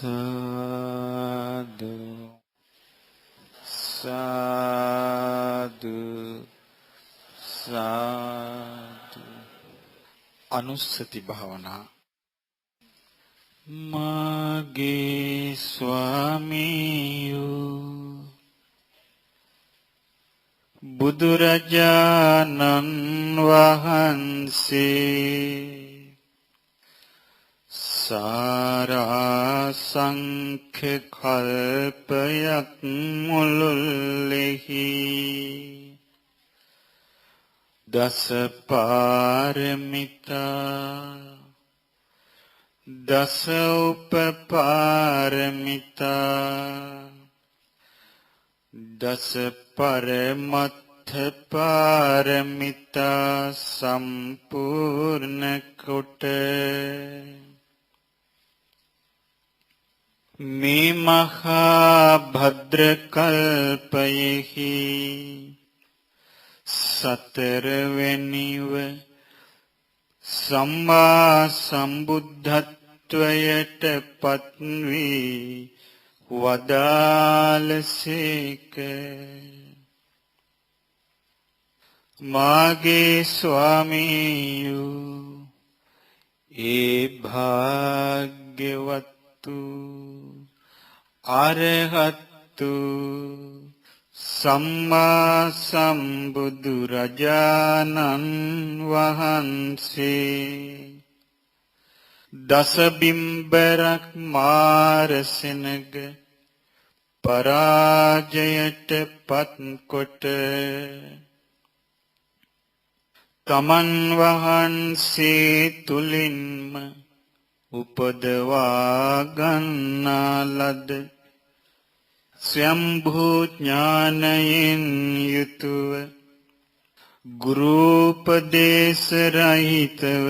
සාදු සාදු සාදු. අනුස්සති භාවනා. මාගේ ස්වාමීයෝ බුදුරජාණන් වහන්සේ සාරාසංඛ්‍ය කල්පයක් මුළුල්ලෙහි දස පාරමිතා දස උපපාරමිතා දස පරමත්ථ පාරමිතා සම්පූර්ණ කොට මේ මහා භද්‍ර කල්පයෙහි සතරවෙනිව සම්මා සම්බුද්ධත්වයට පත් වී වදාළසේක. මාගේ ස්වාමීයෝ ඒ භාග්‍යවත්තු අරහත්තු සම්මා සම්බුදු රජාණන් වහන්සේ දසබිම්බරක් මාරසෙනග පරාජයට පත්කොට තමන් වහන්සේ තුලින්ම උපදවා ගන්නා ලද ස්වයම්භූ ඥානයෙන් යුතුව ගුරුපදේශ රහිතව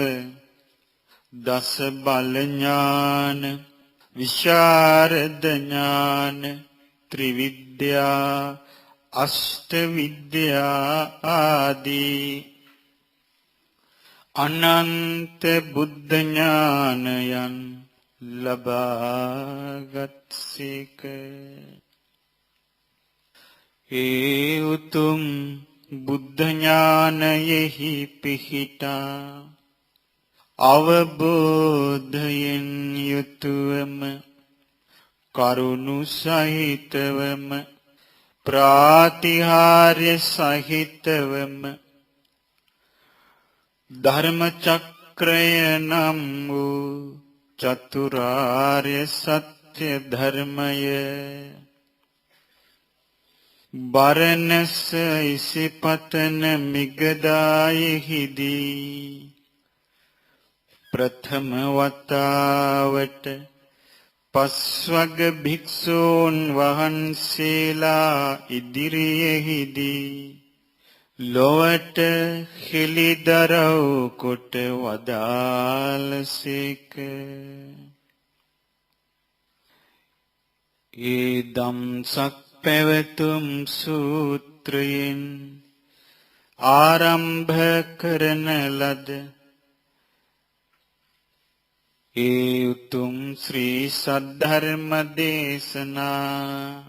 දස බල ඥාන විශාරද ඥාන ත්‍රිවිද්‍යා අෂ්ට විද්‍යා ආදී අනන්ත බුද්ධ ඥානයන් ලබාගත්සේක. ඒ උතුම් බුද්ධ ඥානයෙහි පිහිටා අවබෝධයෙන් යුතුවම කරුණු සහිතවම ප්‍රාතිහාර්ය සහිතවම ධර්ම චක්‍රය නම් වූ චතුරාර්ය සත්‍ය ධර්මය බරණැස ඉසිපතන මිගදායෙහිදී ප්‍රථම වතාවට පස්වග භික්ෂූන් වහන්සේලා ඉදිරියෙහිදී ලොවට හෙළිදරව් කොට වදාළසේක. ඒ දම්සක් පැවතුම් සූත්‍රයෙන් ආරම්භ කරන ලද ඒ උතුම් ශ්‍රී සද්ධර්ම දේශනා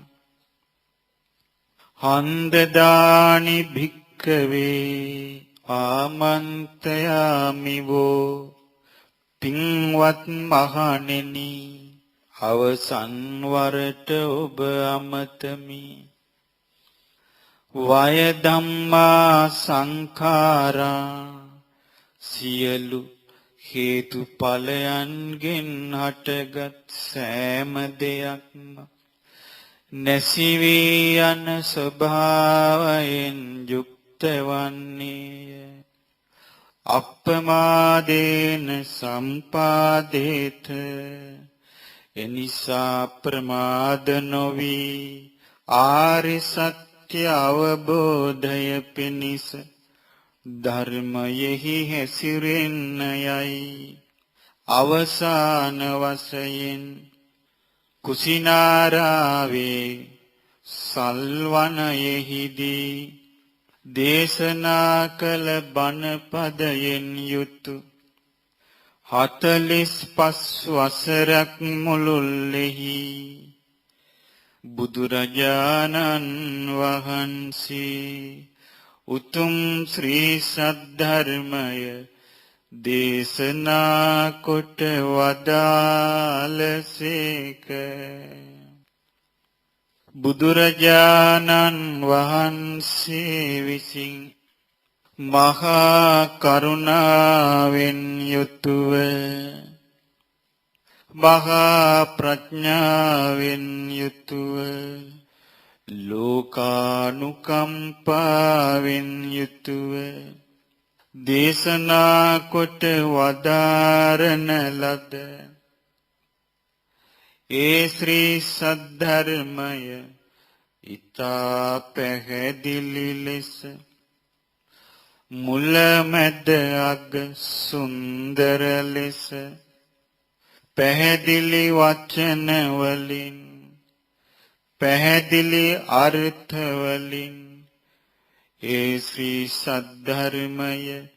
හන්දදානි භික්ඛවේ ආමන්ත්‍රයාමිවෝ පින්වත් මහණෙනි අවසන් වරට ඔබ අමතමි. වය ධම්මා සංඛාරා සියලු හේතුඵලයන්ගෙන් හටගත් සෑම දෙයක්ම නැසි වී යන ස්වභාවයෙන් යුක්ත වන්නේය. අප්පමාදේන සම්පාදේත එනිසා ප්‍රමාද නොවි ආරි සත්‍ය අවබෝධය පිණිස ධර්මයෙහි හැසිරෙන්න යයි. අවසාන වශයෙන් කුසිනාරාවේ සල්වනයෙහිදී දේශනා කළ බණ පදයෙන් යුතු 45 වසරක් මුළුල්ලෙහි බුදුරජාණන් වහන්සේ උතුම් ශ්‍රී සද්ධර්මය දේශනා කොට වදාළසේක. බුදුරජාණන් වහන්සේ විසින් මහා කරුණාවෙන් යුතුව මහා ප්‍රඥාවෙන් යුතුව ලෝකානුකම්පාවෙන් යුතුව දේශනා කොට වදාරන ලද ඒ ශ්‍රී සද්ධර්මය ඊතා පැහැදිලි ලෙස මුල මැද අග සුන්දර ලෙස පැහැදිලි වචන වලින් පැහැදිලි අර්ථ වලින් ඒ ශ්‍රී සද්ධර්මය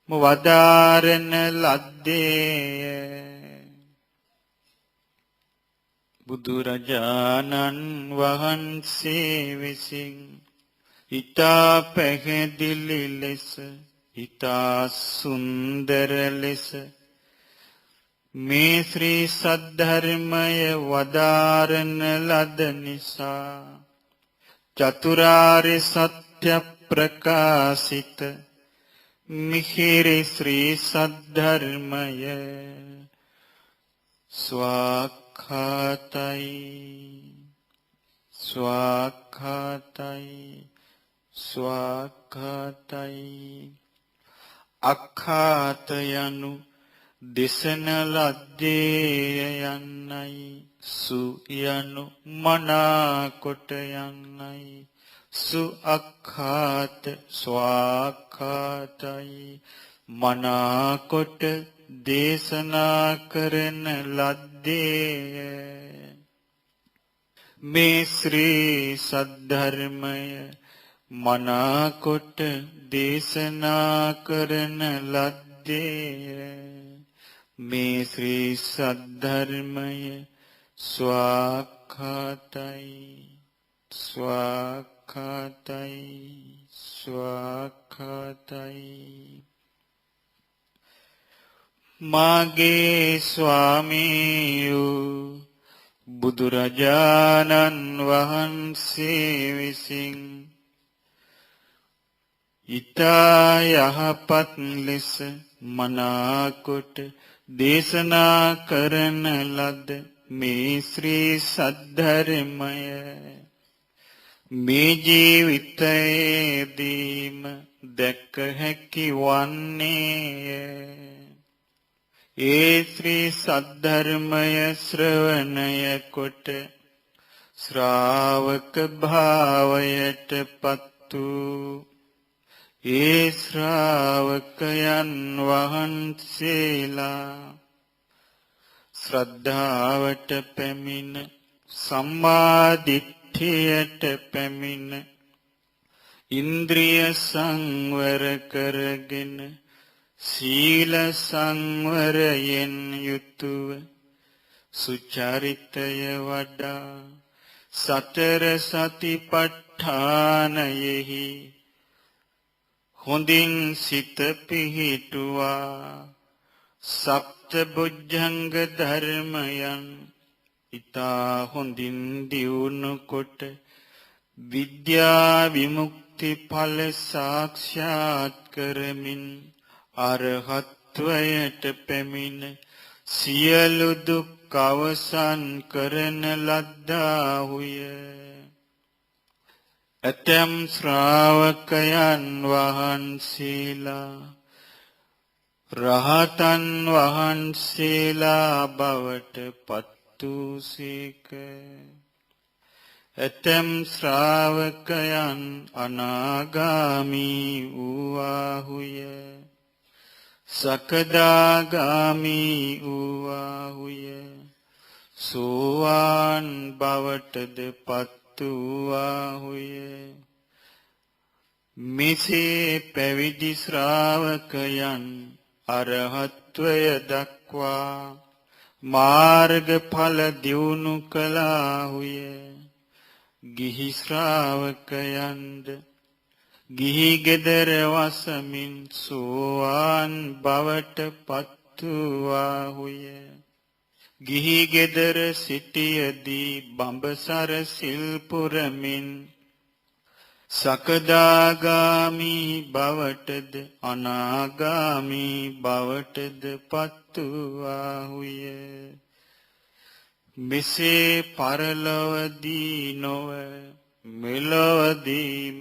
වදාරන ලද්දේ. බුදුරජාණන් වහන්සේ විසින් ඊතා පැහැදිලි ලෙස ඊතා සුන්දර ලෙස මේ ශ්‍රී සද්ධර්මය වදාරන ලද නිසා චතුරාර්ය සත්‍ය ප්‍රකාශිත මිහිරි ශ්‍රී සද්ධර්මය ස්වාක්ඛාතයි ස්වාක්ඛාතයි ස්වාක්ඛාතයි. අක්ඛාත යනු දෙසන ලද්දේ යන්නයි, සු යනු මනාකොට යන්නයි. සු අක්ඛාත ස්වාක්ඛාතයි මනාකොට දේශනා කරන ලද්දේ. මේ ශ්‍රී සද්ධර්මය මනාකොට දේශනා කරන ලද්දේ. මේ ශ්‍රී සද්ධර්මය ස්වාක්ඛාතයි ස්වාක්ඛාතයි ස්වාක්ඛාතයි. මාගේ ස්වාමීයෝ බුදුරජාණන් වහන්සේ විසින් ඊතා යහපත් ලෙස මනාකොට දේශනා කරන ලද මේ ශ්‍රී සද්ධර්මය මේ ජීවිතයේදීම දැක හැකි වන්නේය. ඒ ශ්‍රී සද්ධර්මය ශ්‍රවණය කොට ශ්‍රාවක භාවයට පත් වූ ඒ ශ්‍රාවකයන් වහන්සේලා ශ්‍රද්ධාවට පැමිණ සම්මා දිට්ඨියට පැමිණ ඉන්ද්‍රිය සංවර කරගෙන සීල සංවරයෙන් යුතුව සුචරිතය වඩා සතර සතිපට්ඨානයෙහි හොඳින් සිත පිහිටුවා සප්ත බොජ්ජංග ධර්මයන් ඊතා හොඳින් දියුණු කොට විද්‍යා විමුක්ති ඵල සාක්ෂාත් කරමින් අරහත්වයට පැමිණ සියලු දුක් අවසන් කරන ලද්දාහුය. ඇතැම් ශ්‍රාවකයන් වහන්සේලා රහතන් වහන්සේලා බවට පත් වූසේක. ඇතැම් ශ්‍රාවකයන් අනාගාමී වූවාහුය. සකදාගාමී වූවාහුය. සෝවාන් බවටද පත් වූවාහුය. මෙසේ පැවිදි ශ්‍රාවකයන් අරහත්වය දක්වා මාර්ගඵල දියුණු කළාහුය. ගිහි ශ්‍රාවකයන්ද ගිහි ගෙදර වසමින් සෝවාන් බවට පත් වූවාහුය. ගිහි ගෙදර සිටියදී බඹසර සිල් පුරමින් සකදාගාමි බවටද අනාගාමි බවටද පත් වූවාහුය. මෙසේ පරලොවදී නොව මෙලොවදීම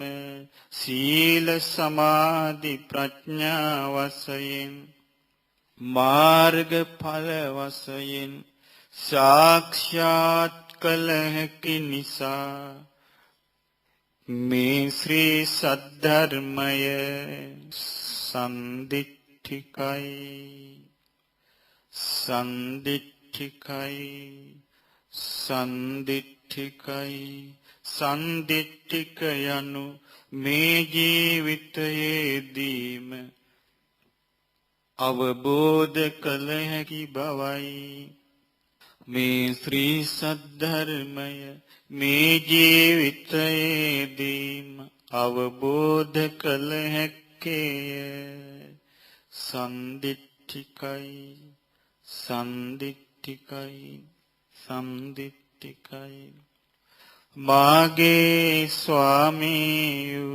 සීල සමාධි ප්‍රඥා වශයෙන් මාර්ගඵල වශයෙන් සාක්ෂාත් කළ හැකි නිසා මේ ශ්‍රී සද්ධර්මය සම්දිට්ඨිකයි සම්දිට්ඨිකයි සම්දිට්ඨිකයි. සම්දිට්ඨික යනු මේ ජීවිතයේදීම අවබෝධ කළ හැකි බවයි. මේ ශ්‍රී සද්ධර්මය මේ ජීවිතයේදීම අවබෝධ කළ හැක්කේය. සම්දිට්ඨිකයි සම්දිට්ඨිකයි සම්දිට්ඨිකයි. මාගේ ස්වාමීයු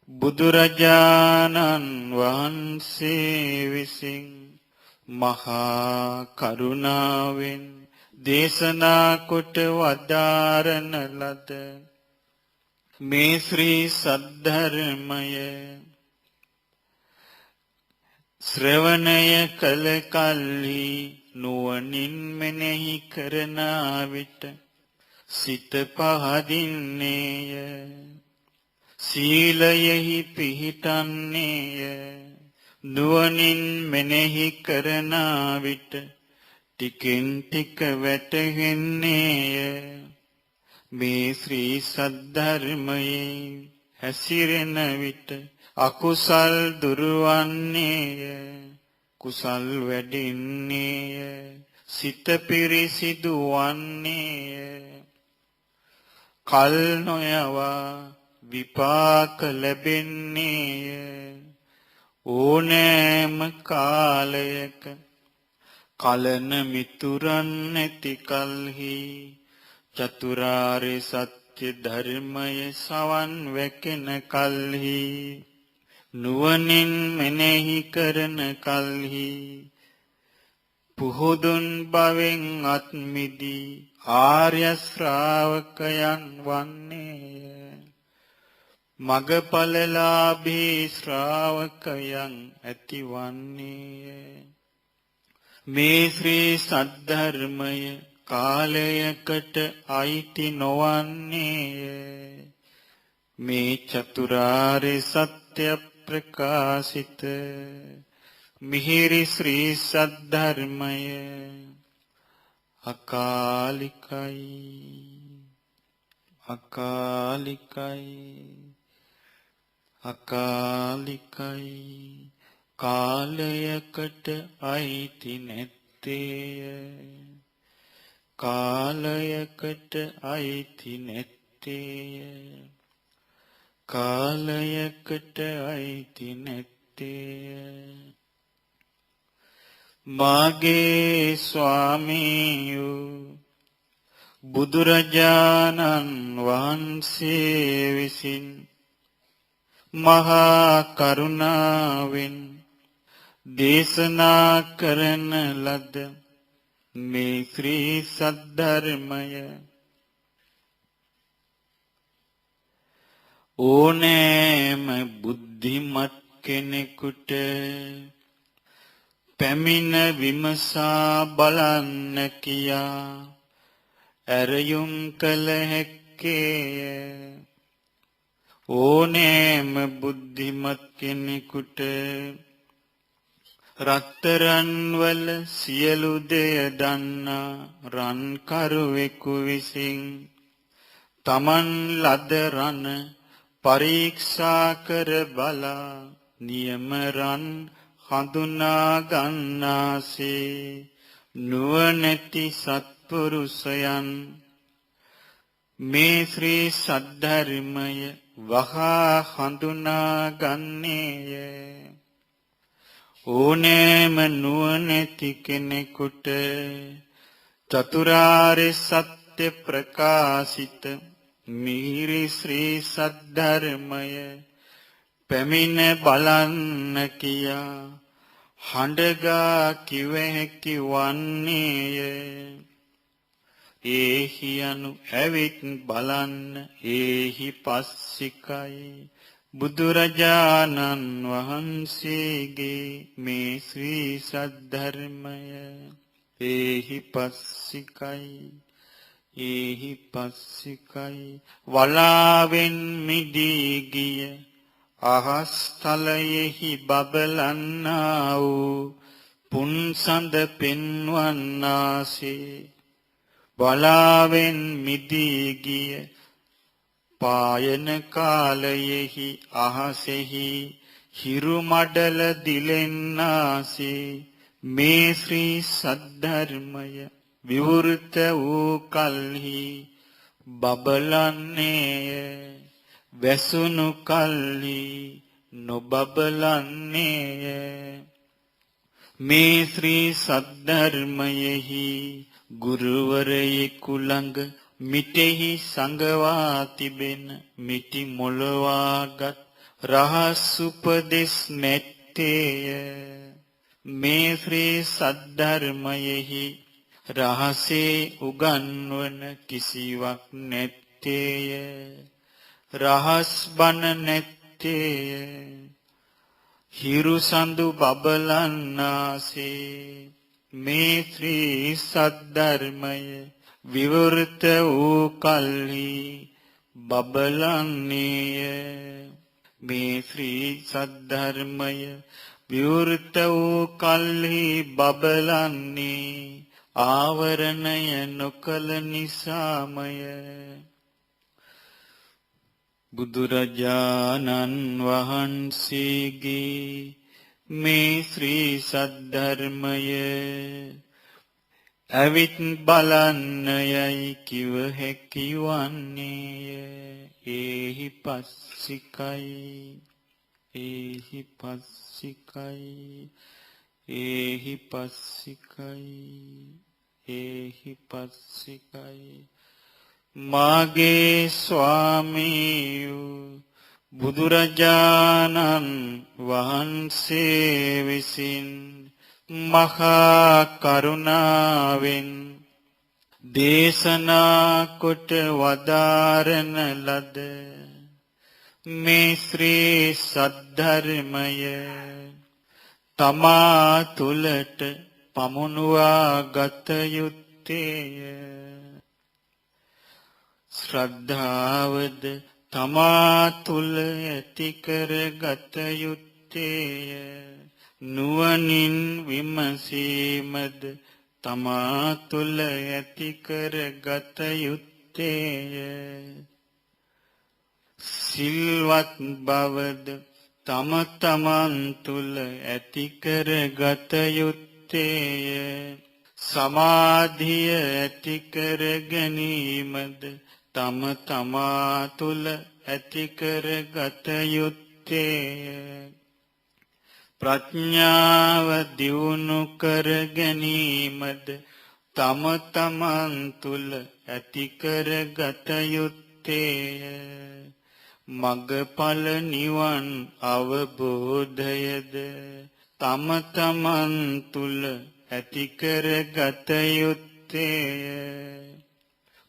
බුදුරජාණන් වහන්සේ විසින් මහා කරුණාවෙන් දේශනා කොට වදාරන ලද මේ ශ්‍රී සද්ධර්මය ශ්‍රවණය කළ කල්හි නුවණින් මෙනෙහි කරන විට සිත පහදින්නේය. සීලයෙහි පිහිටන්නේය. නුවණින් මෙනෙහි කරන විට ටිකෙන් ටික වැටහෙන්නේය. මේ ශ්‍රී සද්ධර්මයේ හැසිරෙන විට අකුසල් දුරවන්නේය. කුසල් වැඩෙන්නේය. සිත පිරිසිදු වන්නේය. කල් නොයවා විපාක ලැබෙන්නේය. ඕනෑම කාලයක කලන මිතුරන් නැති කල්හි චතුරාර්ය සත්‍ය ධර්මය සවන් වැකෙන කල්හි නුවණින් මෙනෙහි කරන කල්හි පුහුදුන් බවෙන් අත් මිදී ආර්ය ශ්‍රාවකයන් වන්නේය. මගඵලලාභී ශ්‍රාවකයන් ඇතිවන්නේය. මේ ශ්‍රී සද්ධර්මය කාලයකට අයිති නොවන්නේය. මේ චතුරාර්ය සත්‍ය ප්‍රකාශිත මිහිරි ශ්‍රී සද්ධර්මය අකාලිකයි අකාලිකයි අකාලිකයි. කාලයකට අයිති නැත්තේය. කාලයකට අයිති නැත්තේය. කාලයකට අයිති නැත්තේය. මාගේ ස්වාමීයු බුදුරජාණන් වහන්සේ විසින් මහා කරුණාවෙන් දේශනා කරන ලද මේ ශ්‍රී සද්ධර්මය ඕනෑම බුද්ධිමත් කෙනෙකුට පැමිණ විමසා බලන්න කියා ඇරයුම් කළ හැක්කේය. ඕනෑම බුද්ධිමත් කෙනෙකුට රත්තරන් වල සියලු දෙය දන්නා රන්කරුවෙකු විසින් තමන් ලද රණ පරීක්ෂා කර බලා නියම රන් හඳුනා ගන්නාසේ නුවණැති සත්පුරුෂයන් මේ ශ්‍රී සද්ධර්මය වහා හඳුනා ගන්නේය. ඕනෑම නුවණැති කෙනෙකුට චතුරාර්ය සත්‍ය ප්‍රකාශිත මිහිරි ශ්‍රී සද්ධර්මය පැමිණ බලන්න කියා හඬගා කිව හැකි වන්නේය. ඒහි යනු ඇවිත් බලන්න ඒහි පස්සිකයි බුදුරජාණන් වහන්සේගේ මේ ශ්‍රී සද්ධර්මය. ඒහි පස්සිකයි වලාවෙන් මිදී ගිය අහස් තලයෙහි බබලන්නා වූ පුන්සඳ පෙන්වන්නාසේ වලාවෙන් මිදී ගිය පායන කාලයෙහි අහසෙහි හිරු මඩල දිලෙන්නාසේ මේ ශ්‍රී සද්ධර්මය විවෘත වූ කල්හි බබලන්නේය. වැසුණු කල්හි නොබබලන්නේය. මේ ශ්‍රී සද්ධර්මයෙහි ගුරුවරයෙකු ළඟ මිටෙහි සංගවා තිබෙන මිටි මොළවාගත් රහස් උපදෙස් නැත්තේය. මේ ශ්‍රී සද්ධර්මයෙහි රහසේ උගන්වන කිසිවක් නැත්තේය. රහස් බණ නැත්තේය. හිරු සඳු බබලන්නාසේ මේ ශ්‍රී සද්ධර්මය විවෘත වූ කල්හි බබලන්නේය. මේ ශ්‍රී සද්ධර්මය විවෘත වූ කල්හි බබලන්නේ ආවරණය නොකල නිසාමය. බුදුරජාණන් වහන්සේගේ මේ ශ්‍රී සද්ධර්මය ඇවිත් බලන්න යයි කිව හැකි වන්නේය. ඒහි පස්සිකයි මාගේ ස්වාමීයෝ බුදුරජාණන් වහන්සේ විසින් මහා කරුණාවෙන් දේශනා කොට වදාරන ලද මේ ශ්‍රී සද්ධර්මය තමා තුළට පමුණුවා ගත යුත්තේය. ශ්‍රද්ධාවද තමා තුළ ඇති කර ගත යුත්තේය. නුවණින් විමසීමද තමා තුළ ඇති කර ගත යුත්තේය. සිල්වත් බවද තම තමන් තුළ ඇති කර ගත යුත්තේය. සමාධිය ඇති කර ගැනීමද තම තමා තුළ ඇති කර ගත යුත්තේය. ප්‍රඥාව දියුණු කර ගැනීමද තම තමන් තුළ ඇති කර ගත යුත්තේය. මගඵල නිවන් අවබෝධයද තම තමන් තුළ ඇති කර ගත යුත්තේය.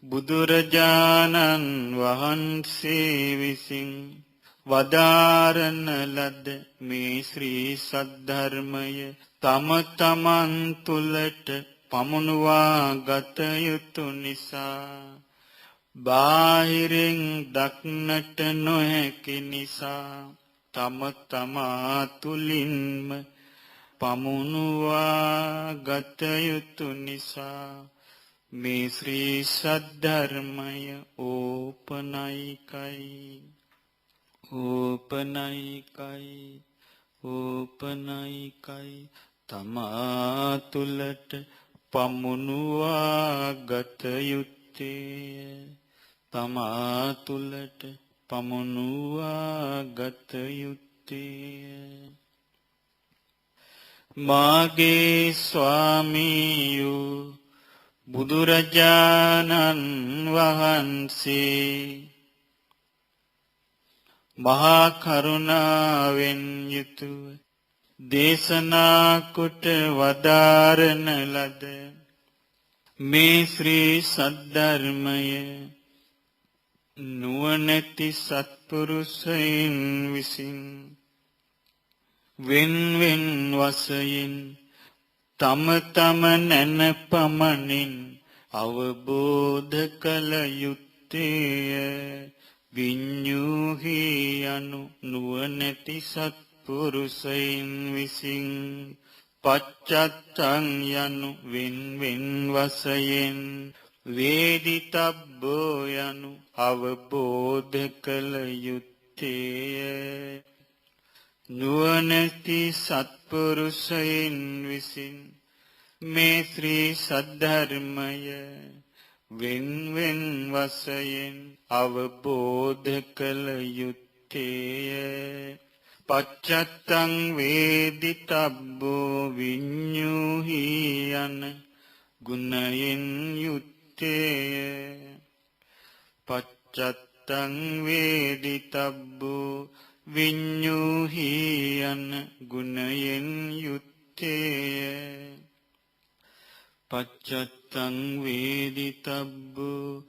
බුදුරජාණන් වහන්සේ විසින් වදාරන ලද මේ ශ්‍රී සද්ධර්මය තම තමන් තුළට පමුණුවා ගත යුතු නිසා බාහිරින් දක්නට නොහැකි නිසා තම තමා තුළින්ම පමුණුවා ගත යුතු නිසා මේ ශ්‍රී සද්ධර්මය ඕපනයිකයි ඕපනයිකයි තමා තුලට පමුණුවා ගත යුත්තේ තමා තුලට පමුණුවා ගත යුත්තේ මාගේ ස්වාමියෝ බුදුරජාණන් වහන්සේ මහා කරුණාවෙන් යුතුව දේශනා කොට වදාරන ලද මේ ශ්‍රී සද්ධර්මය නුවණැති සත්පුරුෂයන් විසින් වෙන් වෙන් වශයෙන් තම තම නැන පමණින් අවබෝධ කළ යුත්තේ විඤ්ඤූහි යනු නුවණැති සත්පුරුෂයන් විසින් පච්චත්තං යනු වෙන් වෙන් වශයෙන් වේදිතබ්බෝ යනු අවබෝධ කළ යුත්තේ නුවණැති සත්පුරුෂයන් විසින් මේ ශ්‍රී සද්ධර්මය වෙන් වෙන් වශයෙන් අවබෝධ කළ යුත්තේ පච්චත්තං වේදිතබ්බෝ විඤ්ඤූහි යන ගුණයෙන් යුත්තේ පච්චත්තං වේදිතබ්බෝ විඤ්ඤූහි යන ගුණයෙන් යුත්තේ පච්චත්තං වේදිතබ්බෝ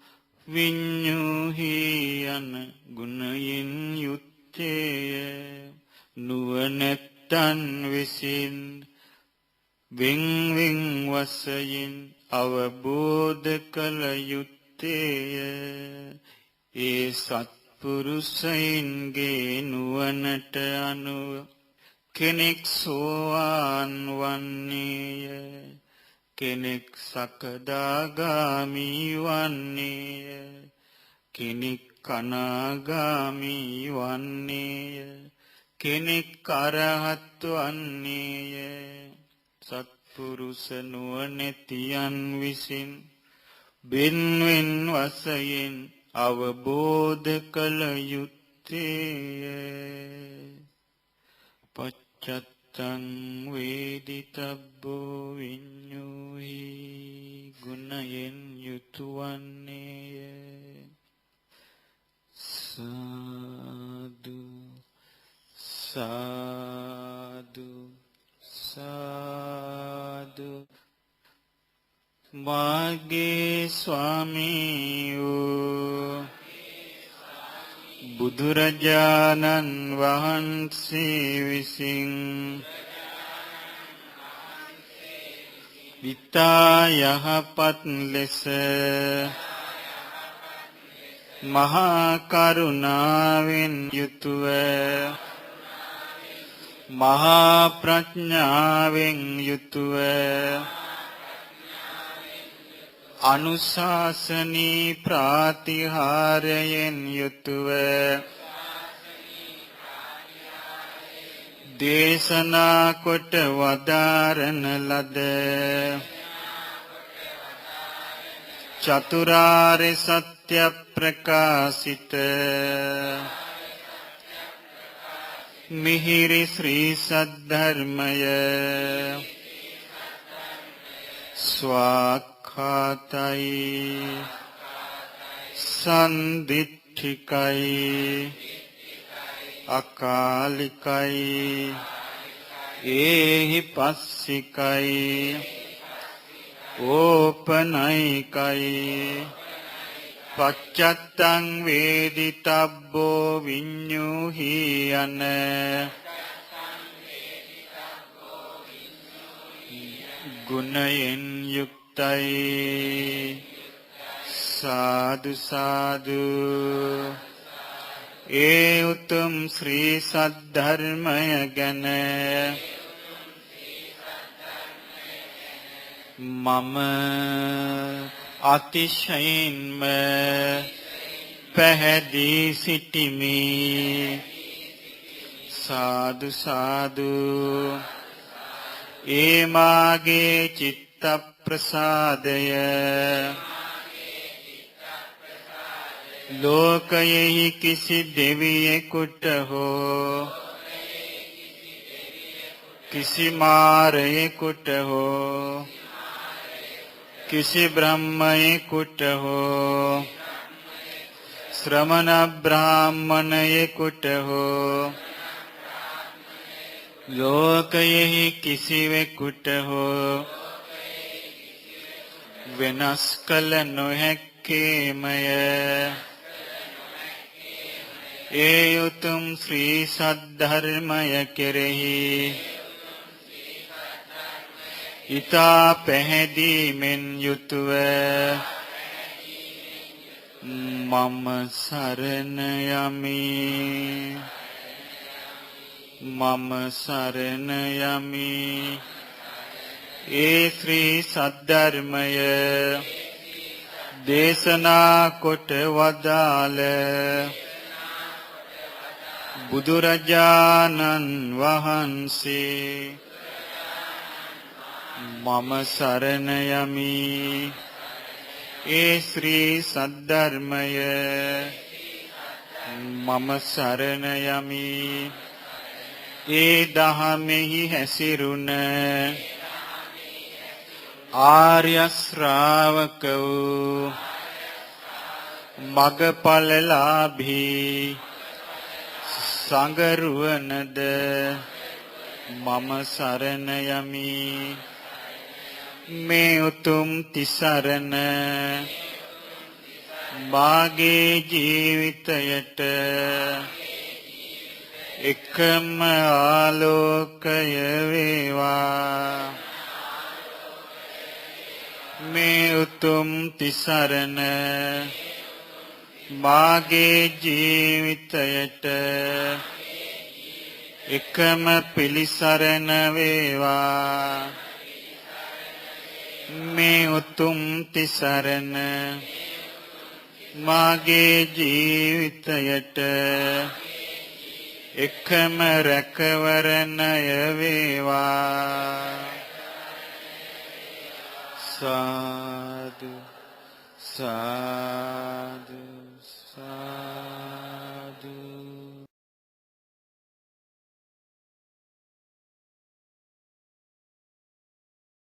විඤ්ඤූහි යන ගුණයෙන් යුත්තේ නුවණැත්තන් විසින් වෙන් වෙන් වශයෙන් අවබෝධ කළ යුත්තේ ඒ සත්පුරුෂයන්ගේ නුවණට අනුව කෙනෙක් සෝවාන් වන්නේය කෙනෙක් සකදාගාමි වන්නේය කෙනෙක් අනාගාමි වන්නේය කෙනෙක් අරහත් වන්නේය සත්පුරුෂ නුවණැතියන් විසින් වෙන් වෙන් වශයෙන් අවබෝධ කළ යුත්තේ පච්චත්තං වේදිතබ්බෝ විඤ්ඤූහි ගුණයෙන් යුතුවන්නේය සාදු සාදු සාදු මාගේ ස්වාමියෝ බුදුරජාණන් වහන්සේ විසින් විතා යහපත් ලෙස මහා කරුණාවෙන් යුතුව මහා ප්‍රඥාවෙන් යුතුව අනුශාසනී ප්‍රාතිහාර්යයෙන් යුතුව දේශනා කොට වදාරන ලද චතුරාර්ය සත්‍ය ප්‍රකාශිත මිහිරි ශ්‍රී සද්ධර්මය ස්වාක්ඛාතයි සම්දිට්ඨිකයි අකාලිකයි ඒහි පස්සිකයි ඕපනයිකයි පච්චත්තං වේදිතබ්බෝ විඤ්ඤූහි යන ගුණයෙන් යුක්තයි සාදු සාදු ඒ උතුම් ශ්‍රී සද්ධර්මය ගැන මම අතිශයින්ම පැහැදී සිටිමි සාදු සාදු ඒ මාගේ චිත්ත ප්‍රසාදය ලෝකයෙහි කිසි දෙවියෙකුට හෝ කිසි මාරයෙකුට හෝ කිසි බ්‍රහ්මයෙකුට හෝ ශ්‍රමණ බ්‍රාහ්මණයෙකුට හෝ ලෝකයෙහි කිසිවෙකුට හෝ වෙනස් කළ නොහැක්කේමය. ඒ උතුම් ශ්‍රී සද්ධර්මය කෙරෙහි ඊතා පැහැදීමෙන් යුතුව මම සරණ යමි. මම සරණ යමි. ඒ ශ්‍රී සද්ධර්මය දේශනා කොට වදාළ බුදුරජාණන් වහන්සේ මම සරණ යමි. ඒ ශ්‍රී සද්ධර්මය මම සරණ යමි. ඒ දහමෙහි හැසිරුණ ආර්ය ශ්‍රාවක වූ මග්ගඵලලාභී සංඝරුවනද මම සරණ යමි. මේ උතුම් තිසරණ මාගේ ජීවිතයට එකම ආලෝකය වේවා. මේ උතුම් තිසරණ මාගේ ජීවිතයට එකම පිළිසරණ වේවා. මේ උතුම් තිසරණ මාගේ ජීවිතයට එකම රැකවරණය වේවා. සාදු සාදු සාදු